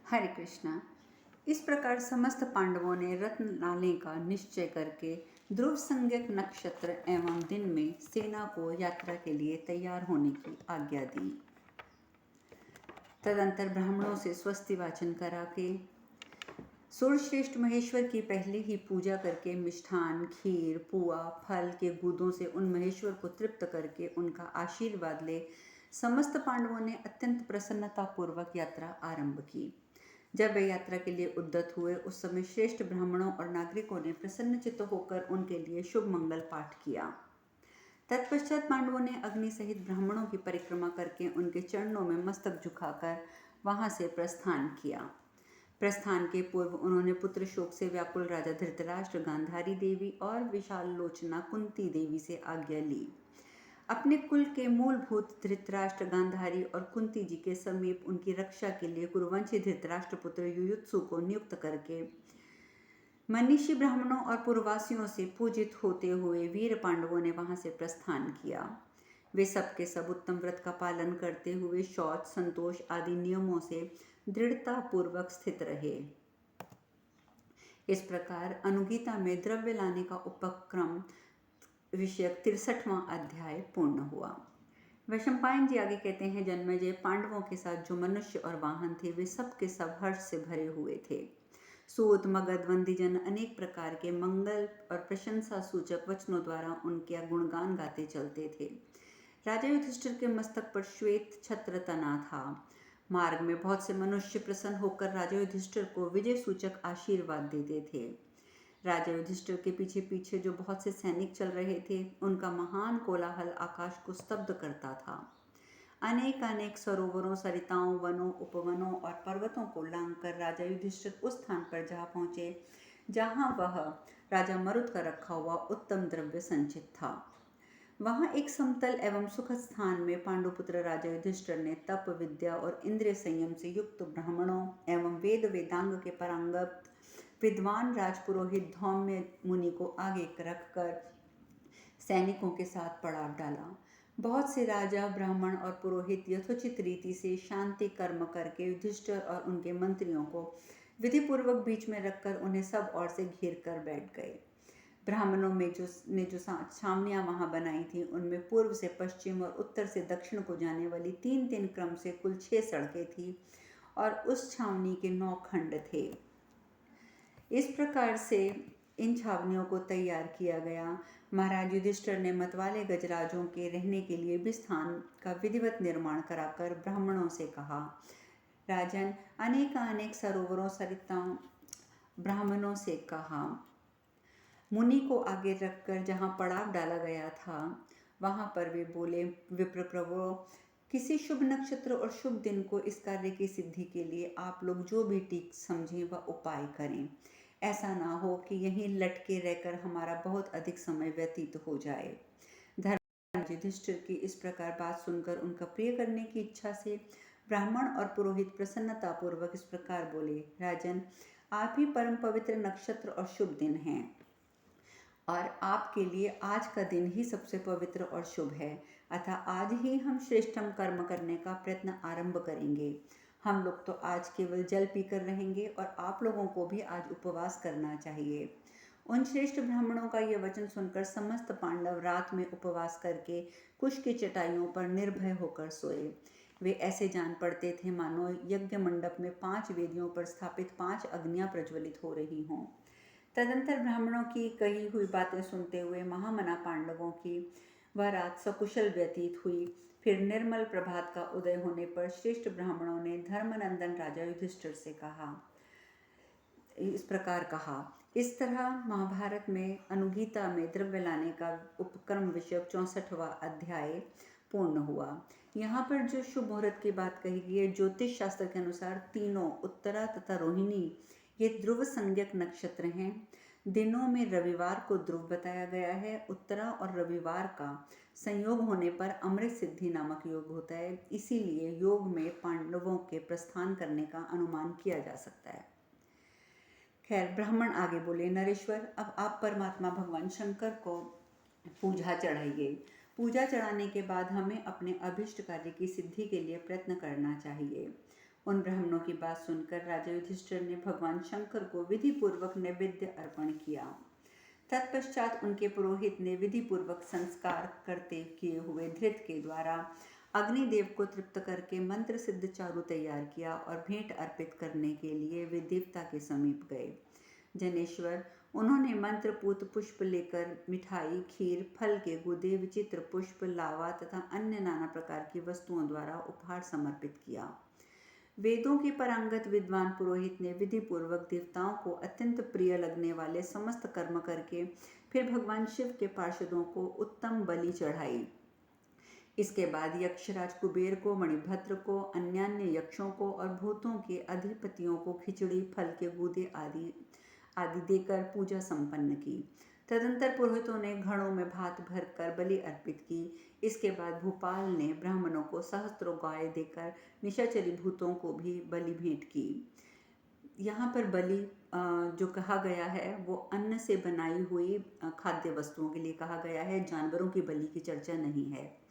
हरे कृष्णा। इस प्रकार समस्त पांडवों ने रत्न लाने का निश्चय करके ध्रुव संज्ञक नक्षत्र एवं दिन में सेना को यात्रा के लिए तैयार होने की आज्ञा दी। तदंतर ब्राह्मणों से स्वस्ति वाचन करा के सूर्यश्रेष्ठ महेश्वर की पहले ही पूजा करके मिष्ठान, खीर, पुआ, फल के गुदों से उन महेश्वर को तृप्त करके उनका आशीर्वाद ले समस्त पांडवों ने अत्यंत प्रसन्नता पूर्वक यात्रा आरंभ की। जब वे यात्रा के लिए उद्यत हुए उस समय श्रेष्ठ ब्राह्मणों और नागरिकों ने प्रसन्नचित्त होकर उनके लिए शुभ मंगल पाठ किया। तत्पश्चात पांडवों ने अग्नि सहित ब्राह्मणों की परिक्रमा करके उनके चरणों में मस्तक झुकाकर वहां से प्रस्थान किया। प्रस्थान के पूर्व उन्होंने पुत्र शोक से व्याकुल राजा धृतराष्ट्र, गांधारी देवी और विशाल लोचना कुंती देवी से आज्ञा ली। अपने कुल के मूलभूत धृतराष्ट्र, गांधारी और कुंती जी के समीप उनकी रक्षा के लिए कुरुवंशी धृतराष्ट्र पुत्र युयुत्सु को नियुक्त करके मनीषी ब्राह्मणों और पूर्ववासियों से पूजित होते हुए वीर पांडवों ने वहां से प्रस्थान किया। वे सब के सब उत्तम व्रत का पालन करते हुए शौच, संतोष आदि नियमों से दृढ़ता पूर्वक स्थित रहे। इस प्रकार अनुगीता में द्रव्य लाने का उपक्रम विषयक 63वां अध्याय पूर्ण हुआ। वैशंपायन जी आगे कहते हैं, जन्मेजय, पांडवों के साथ जो मनुष्य और वाहन थे वे सब के सब हर्ष से भरे हुए थे। सूत, मगध, वंदीजन अनेक प्रकार के मंगल और प्रशंसा सूचक वचनों द्वारा उनके गुणगान गाते चलते थे। राजा युधिष्ठिर के मस्तक पर श्वेत छत्र तना था। मार्ग में बहुत से मनुष्य प्रसन्न होकर राजा युधिष्ठिर को विजय सूचक आशीर्वाद देते थे। राजा युधिष्ठिर के पीछे पीछे जो बहुत से सैनिक चल रहे थे उनका महान कोलाहल आकाश को स्तब्ध करता था। अनेक अनेक सरोवरों, सरिताओं, वनों, उपवनों और पर्वतों को लांघकर राजा युधिष्ठिर उस स्थान पर जा पहुंचे जहां वह राजा मरुत का रखा हुआ उत्तम द्रव्य संचित था। वहां एक समतल एवं सुखद स्थान में पांडुपुत्र राजा युधिष्ठिर ने तप, विद्या और इंद्रिय संयम से युक्त ब्राह्मणों एवं वेद वेदांग के पारंगत विद्वान राजपुरोहित धौम्य मुनि को आगे रखकर सैनिकों के साथ पड़ाव डाला। बहुत से राजा, ब्राह्मण और पुरोहित यथोचित रीति से शांति कर्म करके युधिष्ठिर और उनके मंत्रियों को विधिपूर्वक बीच में रखकर उन्हें सब ओर से घेर कर बैठ गए। ब्राह्मणों में जो छावनियां वहां बनाई थी उनमें पूर्व से पश्चिम और उत्तर से दक्षिण को जाने वाली 3-3 क्रम से कुल 6 सड़कें थी और उस छावनी के 9 खंड थे। इस प्रकार से इन छावनियों को तैयार किया गया। महाराज युधिष्ठिर ने मतवाले गजराजों के रहने के लिए भी स्थान का विधिवत निर्माण कराकर ब्राह्मणों से कहा, राजन, अनेक सरोवरों, सरिताओं, ब्राह्मणों से कहा, मुनि को आगे रखकर जहाँ पड़ाव डाला गया था वहाँ पर वे बोले, विप्रप्रभो, किसी शुभ नक्षत्र और शुभ दिन को इस कार्य की सिद्धि के लिए आप लोग जो भी ठीक समझें वह उपाय करें। ऐसा ना हो कि यहीं लटके रहकर हमारा बहुत अधिक समय व्यतीत हो जाए। धर्मराज युधिष्ठिर की इस प्रकार बात सुनकर उनका प्रिय करने की इच्छा से ब्राह्मण और पुरोहित प्रसन्नता पूर्वक इस प्रकार बोले, राजन, आप ही परम पवित्र नक्षत्र और शुभ दिन हैं और आपके लिए आज का दिन ही सबसे पवित्र और शुभ है। अतः आज ही हम श्रेष्ठम कर्म करने का प्रयत्न आरंभ करेंगे। हम लोग तो आज केवल जल पीकर रहेंगे और आप लोगों को भी आज उपवास करना चाहिए। उन श्रेष्ठ ब्राह्मणों का यह वचन सुनकर समस्त पांडव रात में उपवास करके कुश की चटाइयों पर निर्भय होकर सोए। वे ऐसे जान पड़ते थे मानो यज्ञ मंडप में 5 वेदियों पर स्थापित 5 अग्नियां प्रज्वलित हो रही हों। तदंतर ब्राह्मणों की कही हुई बातें सुनते हुए महामना पांडवों की वह रात सकुशल व्यतीत हुई। फिर निर्मल प्रभात का उदय होने पर श्रेष्ठ ब्राह्मणों ने धर्मनंदन राजा युधिष्ठिर से इस प्रकार कहा। इस तरह महाभारत में अनुगीता में द्रव्य लाने का उपक्रम विषयक 64वां अध्याय पूर्ण हुआ। यहाँ पर जो शुभ मुहूर्त की बात कही गई है, ज्योतिष शास्त्र के अनुसार तीनों उत्तरा तथा रोहिणी ये ध्रुव संज्ञक नक्षत्र हैं। दिनों में रविवार को ध्रुव बताया गया है। उत्तरा और रविवार का संयोग होने पर अमृत सिद्धि नामक योग होता है। इसीलिए योग में पांडवों के प्रस्थान करने का अनुमान किया जा सकता है। खैर, ब्राह्मण आगे बोले, नरेश्वर, अब आप परमात्मा भगवान शंकर को पूजा चढ़ाइए। पूजा चढ़ाने के बाद हमें अपने अभिष्ट कार्य की सिद्धि के लिए प्रयत्न करना चाहिए। उन ब्राह्मणों की बात सुनकर राजा युधिष्ठिर ने भगवान शंकर को विधि पूर्वक नैवेद्य अर्पण किया। तत्पश्चात उनके पुरोहित ने विधि पूर्वक संस्कार करते किए हुए धृत के द्वारा अग्निदेव को तृप्त करके मंत्र सिद्ध चारु तैयार किया और भेंट अर्पित करने के लिए वे देवता के समीप गए। जनेश्वर, उन्होंने मंत्रपूत पुष्प लेकर मिठाई, खीर, फल के गुदे, विचित्र पुष्प, लावा तथा अन्य नाना प्रकार की वस्तुओं द्वारा उपहार समर्पित किया। वेदों के पारंगत विद्वान पुरोहित ने विधि पूर्वक देवताओं को अत्यंत प्रिय लगने वाले समस्त कर्म करके फिर भगवान शिव के पार्षदों को उत्तम बलि चढ़ाई। इसके बाद यक्षराज कुबेर को, मणिभद्र को, अन्यान्य यक्षों को और भूतों के अधिपतियों को खिचड़ी, फल के गूदे आदि देकर पूजा संपन्न की। तदंतर पुरोहितों ने घड़ों में भात भरकर बलि अर्पित की। इसके बाद भूपाल ने ब्राह्मणों को सहस्त्रों गाय देकर निशाचरी भूतों को भी बलि भेंट की। यहाँ पर बलि जो कहा गया है वो अन्न से बनाई हुई खाद्य वस्तुओं के लिए कहा गया है, जानवरों की बलि की चर्चा नहीं है।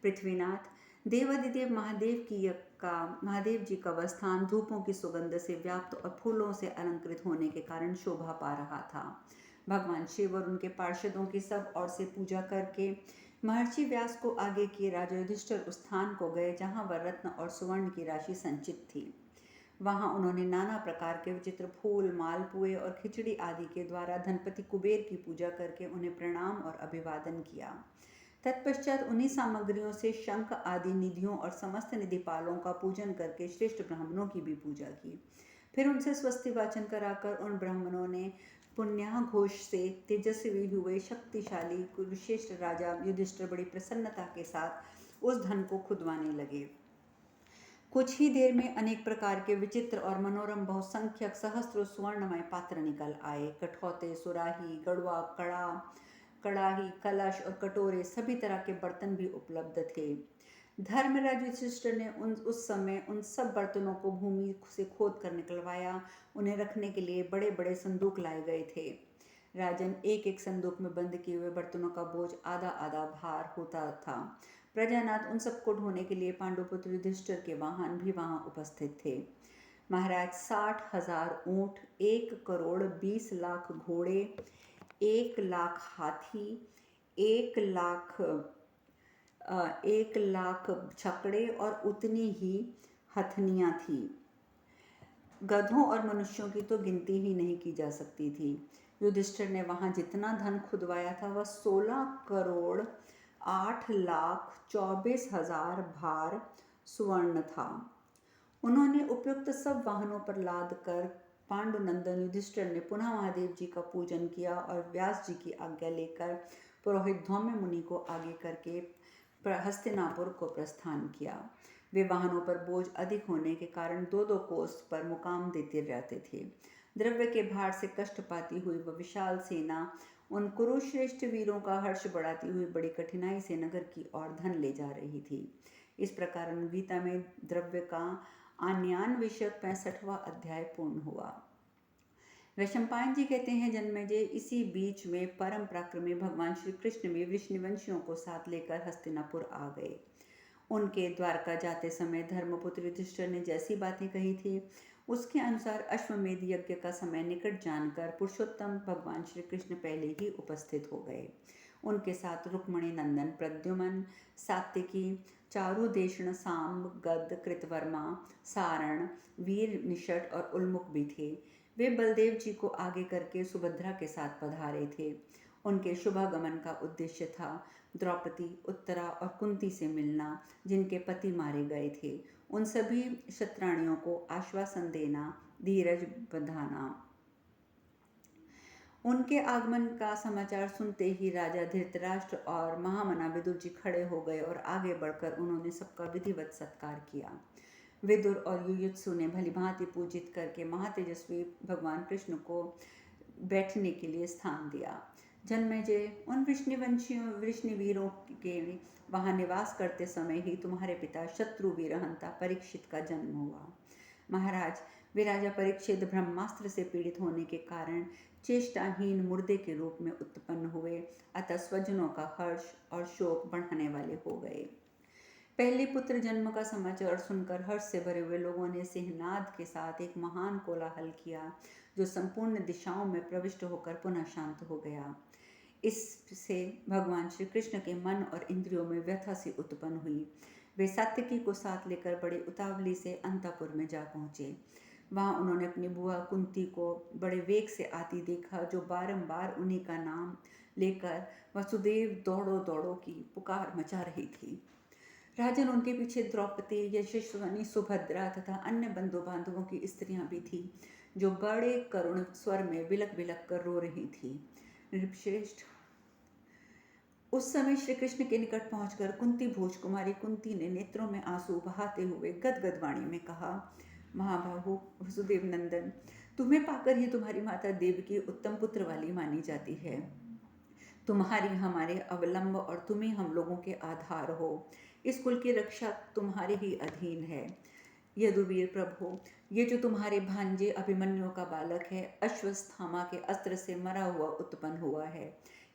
पृथ्वीनाथ, देवादिदेव महादेव जी का वह स्थान धूपों की सुगंध से व्याप्त और फूलों से अलंकृत होने के कारण शोभा पा रहा था। भगवान शिव और उनके पार्षदों की सब ओर से पूजा करके महर्षि व्यास को आगे किए राजा युधिष्ठिर उस स्थान को गए जहाँ वह रत्न और सुवर्ण की राशि संचित थी। वहाँ उन्होंने नाना प्रकार के विचित्र फूल, मालपुए और खिचड़ी आदि के द्वारा धनपति कुबेर की पूजा करके उन्हें प्रणाम और अभिवादन किया। तत्पश्चात उन्हीं सामग्रियों से शंख आदि निधियों और समस्त निधिपालों का पूजन करके श्रेष्ठ ब्राह्मणों की भी पूजा की। फिर उनसे स्वस्ति वाचन कराकर उन ब्राह्मणों ने पुण्याघोष से तेजस्वी हुए शक्तिशाली कुरुश्रेष्ठ राजा युधिष्ठिर बड़ी प्रसन्नता के साथ उस धन को खुदवाने लगे। कुछ ही देर में अनेक प्रकार के विचित्र और मनोरम बहुसंख्यक सहस्त्रों स्वर्णमय पात्र निकल आए। कठौते, सुराही, गड़वा, कड़ाही, कलश और कटोरे, सभी तरह के बर्तन भी उपलब्ध थे। धर्मराज युधिष्ठिर ने उस समय उन सब बर्तनों को भूमि से खोद कर निकलवाया। उन्हें रखने के लिए बड़े बड़े संदूक लाए गए थे। राजन, एक एक संदूक में बंद किए हुए बर्तनों का बोझ आधा आधा भार होता था। प्रजानाथ, उन सबको ढोने के लिए पांडुपुत्र युधिष्ठिर के वाहन भी वहां उपस्थित थे। महाराज, 60,000 ऊंट, 1,20,00,000 घोड़े, 1,00,000 हाथी, 1,00,000 छकड़े और उतनी ही हथनियाँ थी। गधों और मनुष्यों की तो गिनती ही नहीं की जा सकती थी। युधिष्ठिर ने वहां जितना धन खुदवाया था वह 16,08,24,000 भार सुवर्ण था। उन्होंने उपयुक्त सब वाहनों पर लाद कर पांडुनंदन युधिष्ठिर ने पुनः महादेव जी का पूजन किया और व्यास जी की आज्ञा लेकर पुरोहित धौम्य मुनि को आगे करके हस्तिनापुर को प्रस्थान किया। वे वाहनों पर बोझ अधिक होने के कारण 2-2 कोस पर मुकाम देते रहते थे। द्रव्य के भार से कष्ट पाती हुई वह विशाल सेना उन कुरुश्रेष्ठ वीरों का हर्ष बढ़ाती हुई बड़ी कठिनाई से नगर की ओर धन ले जा रही थी। इस प्रकार गीता में द्रव्य का आन्यान विषयक 65वां अध्याय पूर्ण हुआ। वैशंपायन जी कहते हैं, जन्मेजय, इसी बीच में परम पराक्रमी भगवान श्री कृष्ण भी वृष्णिवंशियों को साथ लेकर हस्तिनापुर आ गए। उनके द्वारका जाते समय धर्मपुत्र युधिष्ठिर ने जैसी बातें कही थी उसके अनुसार अश्वमेध यज्ञ का समय निकट जानकर पुरुषोत्तम भगवान श्री कृष्ण पहले ही उपस्थित हो गए। उनके साथ रुक्मणी नंदन प्रद्युमन, सात्विकी, चारुदेशण, सांब, गद, कृतवर्मा, सारण, वीर निषट और उल्मुख भी थे। वे बलदेव जी को आगे करके सुभद्रा के साथ पधारे थे। उनके शुभागमन का उद्देश्य था द्रौपदी, उत्तरा और कुंती से मिलना, जिनके पति मारे गए थे। उन सभी क्षत्राणियों को आश्वासन देना, धीरज बंधाना। उनके आगमन का समाचार सुनते ही राजा धृतराष्ट्र और महामना विदुर जी खड़े हो गए और आगे बढ़कर उन्होंने सबका विधिवत सत्कार किया। विदुर और युयुत्सु ने भलीभांति पूजित करके महातेजस्वी भगवान कृष्ण को बैठने के लिए स्थान दिया। जन्मेजय, उन वृष्णिवीरों के वहां निवास करते समय ही तुम्हारे पिता शत्रु वीरहंता परीक्षित का जन्म हुआ। महाराज, वे राजा परीक्षित ब्रह्मास्त्र से पीड़ित होने के कारण चेष्टाहीन मुर्दे के रूप में उत्पन्न हुए, अतः स्वजनों का हर्ष और शोक बढ़ाने वाले हो गए। पहले पुत्र जन्म का समाचार सुनकर हर्ष से भरे हुए लोगों ने सिंहनाद के साथ एक महान कोलाहल किया, जो संपूर्ण दिशाओं में प्रविष्ट होकर पुनः शांत हो गया। इससे भगवान श्री कृष्ण के मन और इंद्रियों में व्यथा सी उत्पन्न हुई। वे सात्यकी को साथ लेकर बड़े उतावली से अंतपुर में जा पहुंचे। वहां उन्होंने अपनी बुआ कुंती को बड़े वेग से आती देखा, जो बारंबार उन्हीं का नाम लेकर वसुदेव दौड़ो दौड़ो की पुकार मचा रही थी। राजन उनके पीछे द्रौपदी, यशस्विनी, सुभद्रा तथा अन्य बंधु बांधवों की स्त्रियां भी थीं, जो बड़े करुण स्वर में बिलक बिलक कर रो रही थी। नृपश्रेष्ठ, उस समय श्री कृष्ण के निकट पहुंचकर कुंती भोज कुमारी कुंती ने नेत्रों में आंसू बहाते हुए गदगद वाणी में कहा, महाबाहु वसुदेव नंदन, तुम्हें पाकर ही तुम्हारी माता देवकी उत्तम पुत्र वाली मानी जाती है। तुम्हारी हमारे अवलंब और तुम ही हम लोगों के आधार हो। इस कुल की रक्षा तुम्हारे ही अधीन है। यदुवीर प्रभु, ये जो तुम्हारे भांजे अभिमन्यु का बालक है, अश्वत्थामा के अस्त्र से मरा हुआ उत्पन्न हुआ है।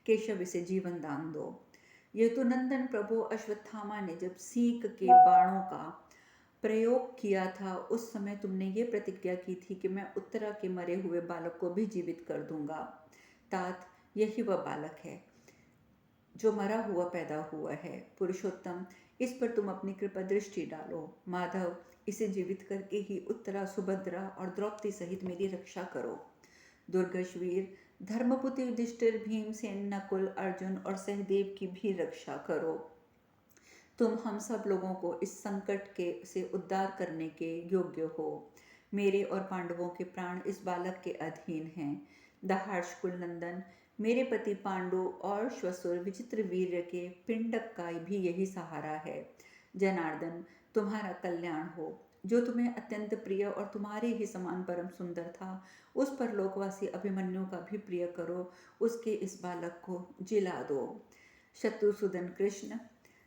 केशव, इसे जीवन दान दो। यह तो नंदन प्रभु, अश्वत्थामा ने जब सींग के बाणों का प्रयोग किया था, उस समय तुमने ये प्रतिज्ञा की थी कि मैं उत्तरा के मरे हुए बालक को भी जीवित कर दूंगा। तात, यही वह बालक है जो मरा हुआ पैदा हुआ है। पुरुषोत्तम, इस पर तुम अपनी कृपा दृष्टि डालो। माधव, इसे जीवित करके ही उत्तरा, सुभद्रा और द्रौपदी सहित मेरी रक्षा करो। दुर्गशवीर, धर्मपुत्र युधिष्ठिर, भीमसेन, नकुल, अर्जुन और सहदेव की भी रक्षा करो। तुम हम सब लोगों को इस संकट के से उद्धार करने के योग्य हो। मेरे और पांडवों के प्राण इस बालक के अधीन हैं। दहाड़ कुलनंदन, मेरे पति पांडु और श्वसुर विचित्र वीर्य के पिंडक का भी यही सहारा है। जनार्दन, तुम्हारा कल्याण हो। जो तुम्हें अत्यंत प्रिय और तुम्हारे ही समान परम सुंदर था, उस पर लोकवासी अभिमन्यु का भी प्रिय करो। उसके इस बालक को जिला दो। शत्रुसूदन कृष्ण,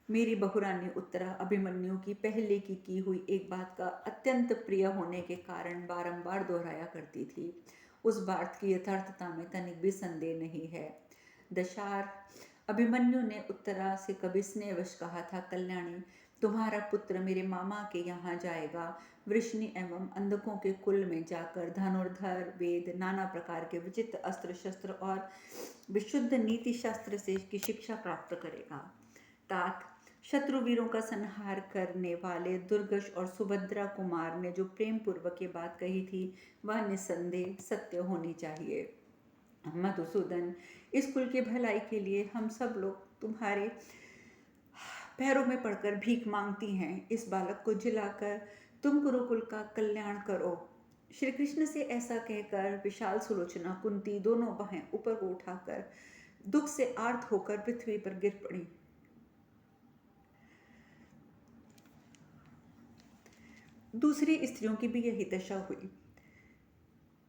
मेरी बहुरानी उत्तरा अभिमन्यु की पहले की हुई एक बात का अत्यंत प्रिय होने के कारण बारंबार दोहराया करती थी। उस बात की यथार्थता में तनिक भी संदेह नहीं है। दशार, अभिमन्यु ने उत्तरा से कभी स्नेहवश कहा था, कल्याणी, तुम्हारा पुत्र मेरे मामा के यहाँ जाएगा। वृष्णि एवं अंधकों के कुल में जाकर धनुर्धर, वेद, नाना प्रकार के विचित्र अस्त्र शस्त्र और विशुद्ध नीति शास्त्र से की शिक्षा प्राप्त करेगा। तात, शत्रुवीरों का संहार करने वाले दुर्गश और सुभद्रा कुमार ने जो प्रेम पूर्वक ये बात कही थी, वह निसंदेह सत्य होनी चाहिए। मधुसूदन, इस कुल की भलाई के लिए हम सब लोग तुम्हारे पैरों में पड़कर भीख मांगती हैं। इस बालक को जिलाकर तुम कुरुकुल का कल्याण करो। श्री कृष्ण से ऐसा कहकर विशाल सुलोचना कुंती दोनों बाहें ऊपर को उठाकर दुख से आर्त होकर पृथ्वी पर गिर पड़ी। दूसरी स्त्रियों की भी यही दशा हुई।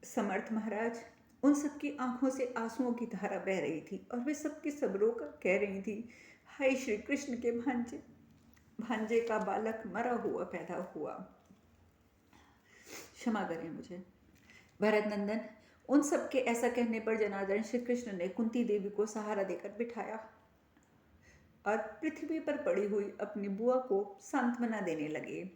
समर्थ महाराज, उन सबकी आंखों से आंसुओं की धारा बह रही थी और वे सबकी सब रोकर कह रही थी, हाय श्री कृष्ण के भांजे का बालक मरा हुआ पैदा हुआ। क्षमा करें मुझे। भरत नंदन, उन सबके ऐसा कहने पर जनार्दन श्री कृष्ण ने कुंती देवी को सहारा देकर बिठाया और पृथ्वी पर पड़ी हुई अपनी बुआ को सांत्वना देने लगे।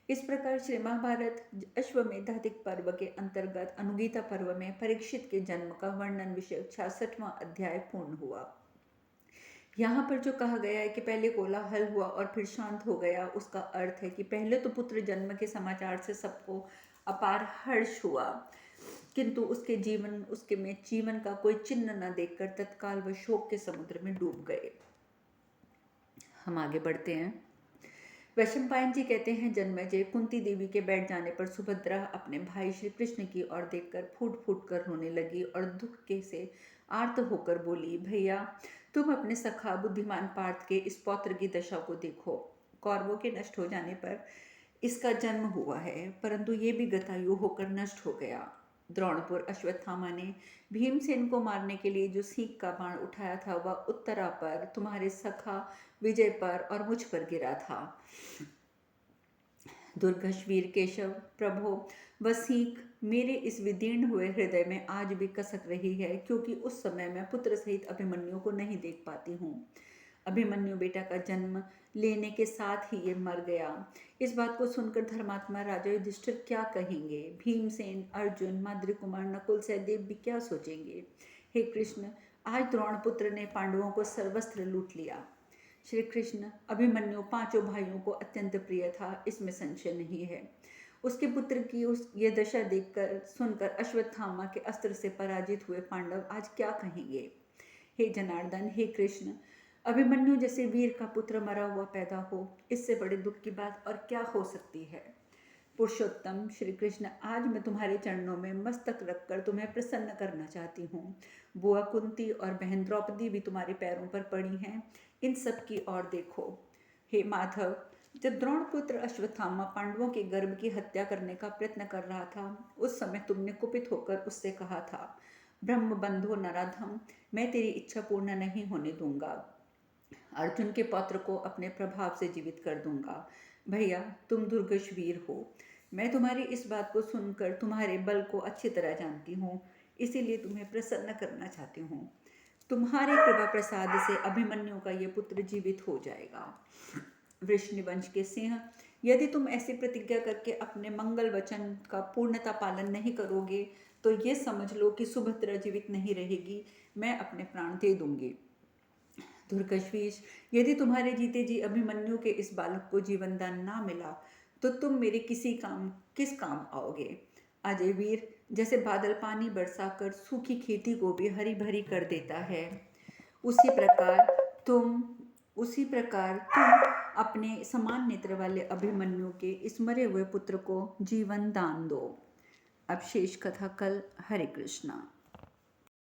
इस प्रकार श्री महाभारत अश्वमेधाधिक पर्व के अंतर्गत अनुगीता पर्व में परीक्षित के जन्म का वर्णन विषय 66वां अध्याय पूर्ण हुआ। यहाँ पर जो कहा गया है कि पहले कोलाहल हुआ और फिर शांत हो गया, उसका अर्थ है कि पहले तो पुत्र जन्म के समाचार से सबको अपार हर्ष हुआ, किंतु उसके जीवन का कोई चिन्ह न देखकर तत्काल वह शोक के समुद्र में डूब गए। हम आगे बढ़ते हैं। वैशंपायन जी कहते हैं, जन्मेजय, कुंती देवी के बैठ जाने पर सुभद्रा अपने भाई श्री कृष्ण की ओर देखकर फूट फूट कर रोने लगी और दुख के से आर्त होकर बोली, भैया, तुम अपने सखा बुद्धिमान पार्थ के इस पौत्र की दशा को देखो। कौरवों के नष्ट हो जाने पर इसका जन्म हुआ है, परंतु ये भी गतायु होकर नष्ट हो गया। द्रोणपुर अश्वत्थामा ने भीमसेन को मारने के लिए जो सींग का बाण उठाया था, वह उत्तरा पर, तुम्हारे सखा विजय पर और मुझ पर गिरा था। दुर्गश वीर केशव, प्रभो, वह सींग मेरे इस विदीर्ण हुए हृदय में आज भी कसक रही है, क्योंकि उस समय मैं पुत्र सहित अभिमन्यु को नहीं देख पाती हूँ। अभिमन्यु बेटा का जन्म लेने के साथ ही ये मर गया। इस बात को सुनकर धर्मात्मा राजा युधिष्ठिर क्या कहेंगे? भीमसेन, अर्जुन, माद्री कुमार, नकुल, सहदेव भी क्या सोचेंगे? हे कृष्ण, आज द्रोणपुत्र ने पांडवों को सर्वस्त्र लूट लिया। श्री कृष्ण, अभिमन्यु पांचों भाइयों को अत्यंत प्रिय था, इसमें संशय नहीं है। उसके पुत्र की ये दशा देखकर सुनकर अश्वत्थामा के अस्त्र से पराजित हुए पांडव आज क्या कहेंगे? हे जनार्दन, हे कृष्ण, अभिमन्यु जैसे वीर का पुत्र मरा हुआ पैदा हो, इससे बड़े दुख की बात और क्या हो सकती है? पुरुषोत्तम श्री कृष्ण, आज मैं तुम्हारे चरणों में मस्तक रखकर तुम्हें प्रसन्न करना चाहती हूँ। बुआ कुंती और बहन द्रौपदी भी तुम्हारे पैरों पर पड़ी हैं, इन सब की ओर देखो। हे माधव, जब द्रोणपुत्र अश्वत्थामा पांडवों के गर्भ की हत्या करने का प्रयत्न कर रहा था, उस समय तुमने कुपित होकर उससे कहा था, ब्रह्म बंधो नराधम, मैं तेरी इच्छा पूर्ण नहीं होने दूंगा। अर्जुन के पौत्र को अपने प्रभाव से जीवित कर दूंगा। भैया, तुम दुर्गश वीर हो। मैं तुम्हारी इस बात को सुनकर तुम्हारे बल को अच्छी तरह जानती हूँ, इसीलिए तुम्हें प्रसन्न करना चाहती हूँ। तुम्हारे कृपा प्रसाद से अभिमन्यु का ये पुत्र जीवित हो जाएगा। वृषनिवंश के सिंह, यदि तुम ऐसी प्रतिज्ञा करके अपने मंगल वचन का पूर्णता पालन नहीं करोगे तो ये समझ लो कि सुभद्रा जीवित नहीं रहेगी, मैं अपने प्राण दे दूंगी। दुर्गश्वीश, यदि तुम्हारे जीते जी अभिमन्यु के इस बालक को जीवन दान ना मिला तो तुम मेरे किस काम आओगे? अजय वीर, जैसे बादल पानी बरसाकर सूखी खेती को भी हरी भरी कर देता है, उसी प्रकार तुम अपने समान नेत्र वाले अभिमन्यु के इस मरे हुए पुत्र को जीवन दान दो। अब शेष कथा कल। हरे कृष्णा।